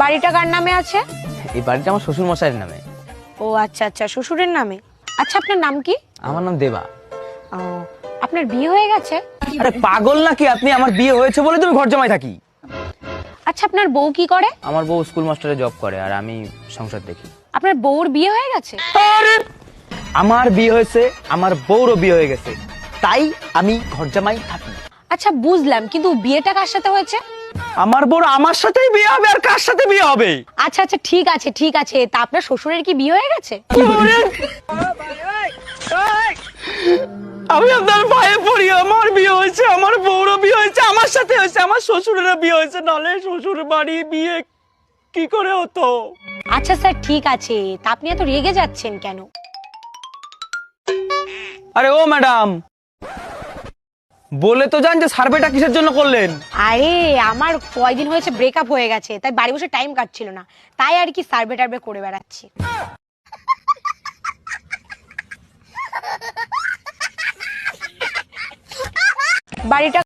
বাড়িটা কার নামে আছে? এই বাড়িটা আমার শ্বশুর মশাইয়ের নামে। ও আচ্ছা আচ্ছা, শ্বশুরের নামে। আচ্ছা, আপনার নাম কি? আমার নাম দেবা। ও, আপনার বিয়ে হয়ে গেছে? আরে পাগল নাকি আপনি? আমার বিয়ে হয়েছে বলে তুমি ঘর জামাই থাকি। আচ্ছা, আপনার বউ কি করে? আমার বউ স্কুল মাস্টারে জব করে আর আমি সংসার দেখি। আপনার বউর বিয়ে হয়ে গেছে? আরে আমার বিয়ে হয়েছে, আমার বউরও বিয়ে হয়ে গেছে, তাই আমি ঘর জামাই থাকি। আচ্ছা বুঝলাম, কিন্তু বিয়েটা কার সাথে হয়েছে? আমার বউর আমার সাথেই বিয়ে হবে, আর কার সাথে বিয়ে হবে? আচ্ছা আচ্ছা, ঠিক আছে ঠিক আছে, তা আপনার শ্বশুরের কি বিয়ে হয়ে গেছে? আমি আপনার ভাইয়ে পড়ি, আমার বিয়ে হয়েছে, আমার বউরও বিয়ে হয়েছে, আমার সাথে হয়েছে, আমার শ্বশুরেরও বিয়ে হয়েছে, নালে শ্বশুর বাড়ি বিয়ে কি করে হতো? আচ্ছা স্যার, ঠিক আছে, তা আপনি এত রেগে যাচ্ছেন কেন? আরে ও ম্যাডাম, বলে তো যান যে সার্ভেটা কিসের জন্য করলেন? আরে আমার কয়দিন হয়েছে ব্রেকআপ হয়ে গেছে, তাই বাড়ি বসে টাইম কাটছিল না, তাই আর কি সার্ভে টার্ভে করে বেড়াচ্ছি। বাড়িটা